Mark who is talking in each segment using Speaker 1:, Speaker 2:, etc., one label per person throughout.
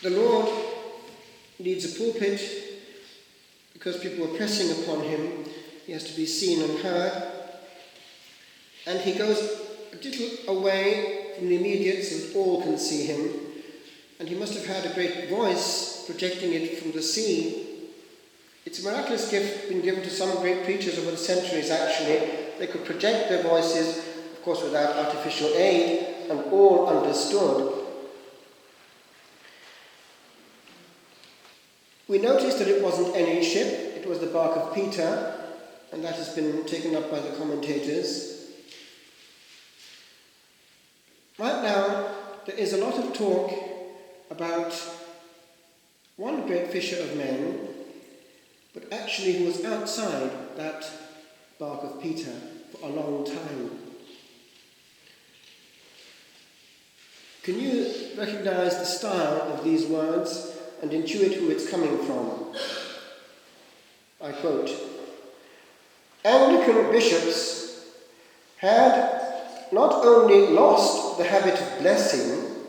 Speaker 1: The Lord needs a pulpit because people are pressing upon him. He has to be seen and heard. And he goes a little away from the immediate so that all can see him. And he must have had a great voice projecting it from the sea. It's a miraculous gift been given to some great preachers over the centuries, actually. They could project their voices, of course without artificial aid, and all understood. We noticed that it wasn't any ship, it was the bark of Peter, and that has been taken up by the commentators. Right now, there is a lot of talk about one great fisher of men, but actually who was outside that bark of Peter for a long time. Can you recognize the style of these words and intuit who it's coming from? I quote, "Anglican bishops had not only lost the habit of blessing,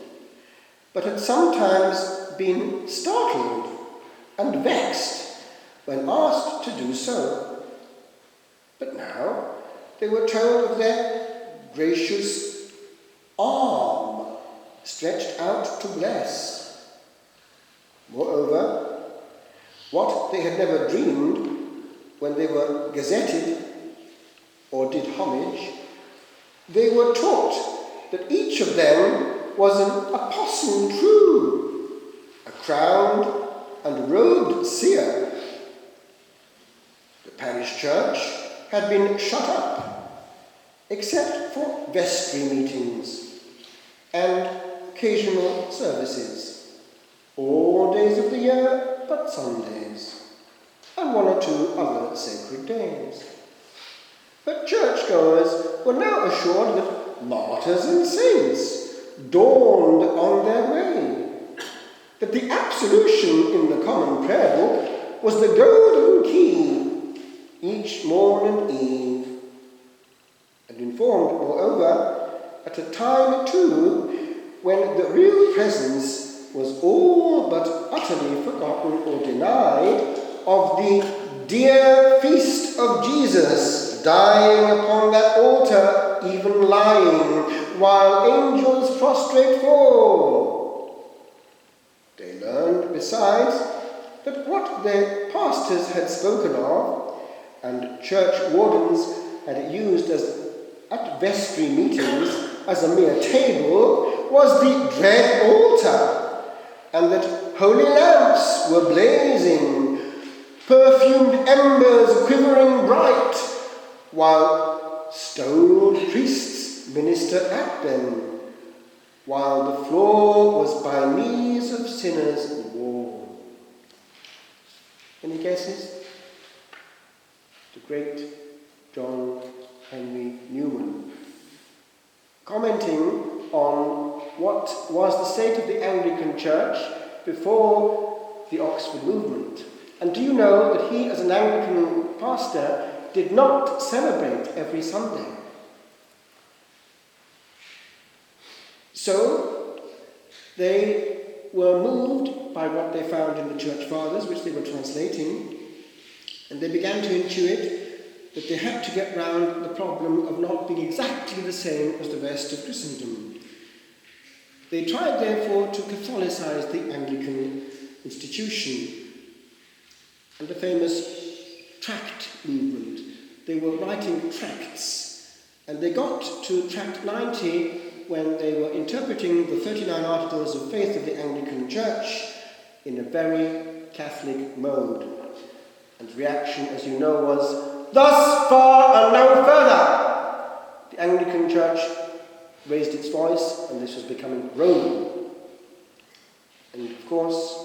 Speaker 1: but had sometimes been startled and vexed when asked to do so. But now they were told of their gracious arm stretched out to bless. Moreover, what they had never dreamed when they were gazetted or did homage, they were taught that each of them was an apostle true, a crowned and robed seer. The parish church had been shut up, except for vestry meetings and occasional services, all days of the year but Sundays, and one or two other sacred days. But churchgoers were now assured that martyrs and saints dawned on their way, that the absolution in the common prayer book was the golden key each morn and eve, and informed, moreover, at a time too when the real presence was all but utterly forgotten or denied of the dear feast of Jesus, dying upon that altar, even lying, while angels prostrate fall. They learned, besides, that what their pastors had spoken of, and church wardens had used at vestry meetings as a mere table, was the dread altar, and that holy lamps were blazing, perfumed embers quivering bright, while stoled priests minister at them, while the floor was by knees of sinners worn. Any guesses? The great John Henry Newman, commenting on what was the state of the Anglican Church before the Oxford movement. And do you know that he, as an Anglican pastor, did not celebrate every Sunday? So they were moved by what they found in the Church Fathers, which they were translating, and they began to intuit that they had to get round the problem of not being exactly the same as the rest of Christendom. They tried, therefore, to Catholicize the Anglican institution, and the famous tract movement. They were writing tracts, and they got to tract 90 when they were interpreting the 39 Articles of Faith of the Anglican Church in a very Catholic mode. And the reaction, as you know, was, "Thus far and no further!" The Anglican Church raised its voice, and this was becoming Roman. And of course,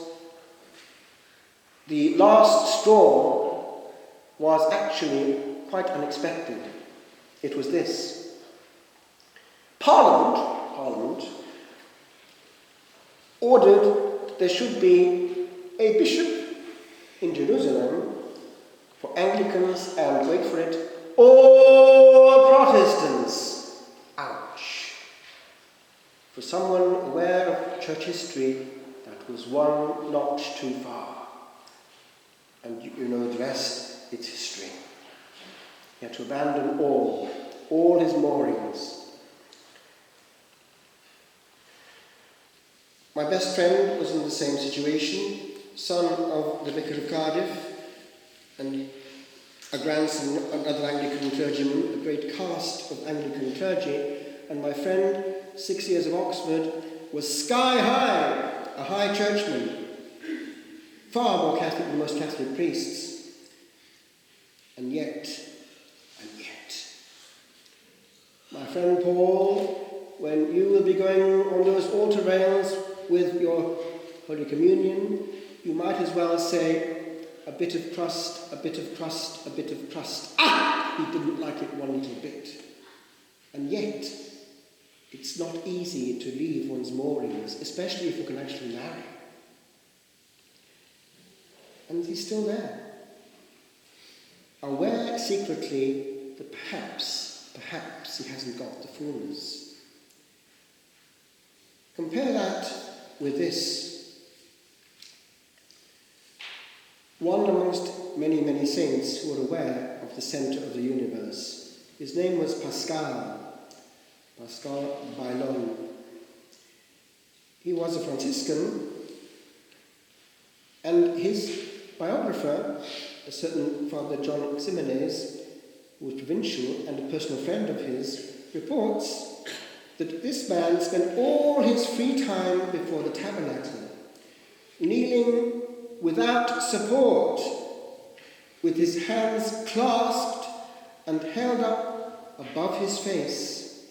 Speaker 1: the last straw was actually quite unexpected. It was this. Parliament ordered that there should be a bishop in Jerusalem for Anglicans and, wait for it, all Protestants. Ouch. For someone aware of church history, That was one notch too far. And you know the rest, it's history. He had to abandon all his moorings. My best friend was in the same situation, son of the Vicar of Cardiff and a grandson of another Anglican clergyman, a great caste of Anglican clergy, and my friend, 6 years of Oxford, was sky high, a high churchman, far more Catholic than most Catholic priests. And yet, my friend Paul, when you will be going on those altar rails with your Holy Communion, you might as well say, a bit of crust, a bit of crust, a bit of crust. Ah! He didn't like it one little bit. And yet, it's not easy to leave one's moorings, especially if you can actually marry. And he's still there. Aware secretly that perhaps he hasn't got the fullness. Compare that with this. One amongst many, many saints who were aware of the centre of the universe. His name was Pascal Bailon. He was a Franciscan, and his biographer, a certain Father John Ximenez, who was provincial and a personal friend of his, reports that this man spent all his free time before the tabernacle, kneeling without support, with his hands clasped and held up above his face.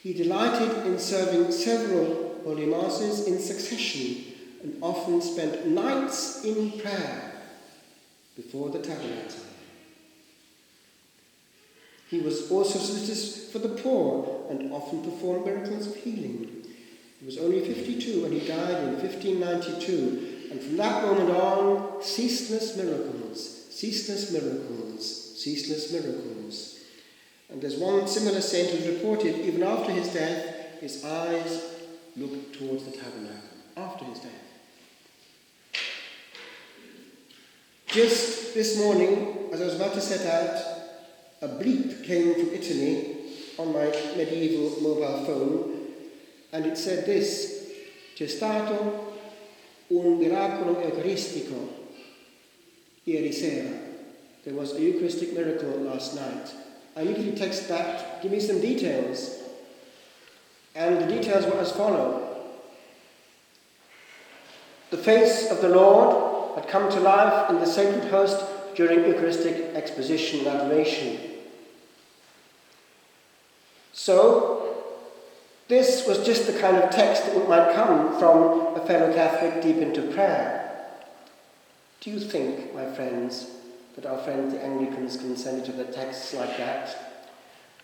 Speaker 1: He delighted in serving several holy masses in succession and often spent nights in prayer before the tabernacle. He was also solicitous for the poor and often performed miracles of healing. He was only 52 when he died in 1592. And from that moment on, ceaseless miracles, ceaseless miracles, ceaseless miracles. And there's one similar saint who's reported, even after his death, his eyes looked towards the tabernacle, after his death. Just this morning, as I was about to set out, a bleep came from Italy on my medieval mobile phone, and it said this: "C'è stato un miracolo eucaristico ieri sera." There was a Eucharistic miracle last night. I immediately text back, "Give me some details." And the details were as follow. The face of the Lord had come to life in the sacred host during Eucharistic exposition and adoration. So, this was just the kind of text that might come from a fellow Catholic deep into prayer. Do you think, my friends, that our friends the Anglicans can send each other texts like that?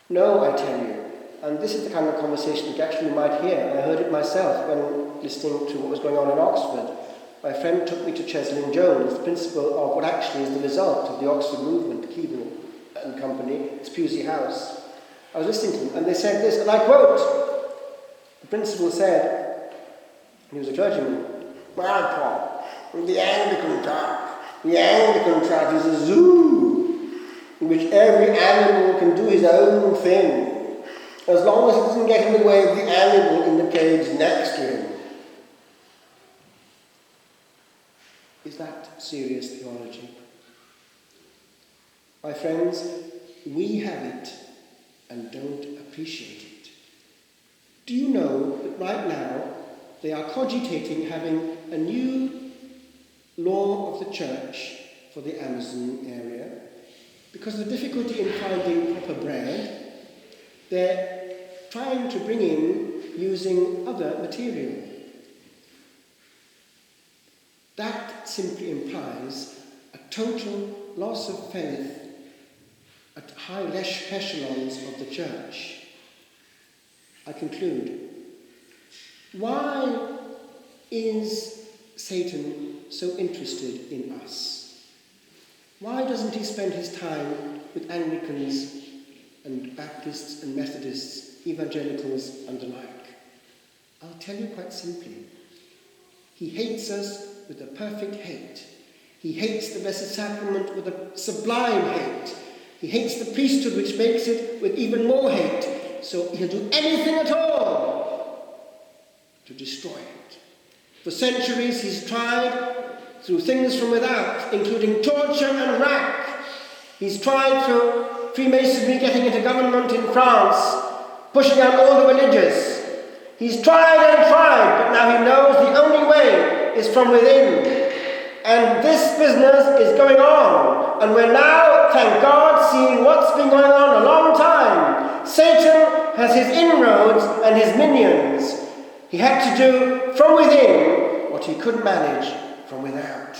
Speaker 1: No, I tell you. And this is the kind of conversation that actually you might hear. I heard it myself when listening to what was going on in Oxford. My friend took me to Cheslin Jones, the principal of what actually is the result of the Oxford movement, Keeble and Company, it's Pusey House. I was listening to them, and they said this, and I quote, the principal said, and he was a clergyman, "Well, Paul, the Anglican Church is a zoo in which every animal can do his own thing, as long as it doesn't get in the way of the animal in the cage next to him." Is that serious theology? My friends, we have it and don't appreciate it. Do you know that right now they are cogitating having a new law of the church for the Amazon area? Because of the difficulty in finding proper bread, they're trying to bring in using other material. That simply implies a total loss of faith at high echelons of the church. I conclude. Why is Satan so interested in us? Why doesn't he spend his time with Anglicans and Baptists and Methodists, evangelicals and the like? I'll tell you quite simply. He hates us with a perfect hate. He hates the Blessed Sacrament with a sublime hate. He hates the priesthood, which makes it with even more hate. So he'll do anything at all to destroy it. For centuries he's tried through things from without, including torture and rack. He's tried through Freemasonry getting into government in France, pushing out all the religious. He's tried and tried, but now he knows the only way is from within. And this business is going on. And we're now, thank God, seeing what's been going on a long time. Satan has his inroads and his minions. He had to do from within what he couldn't manage from without.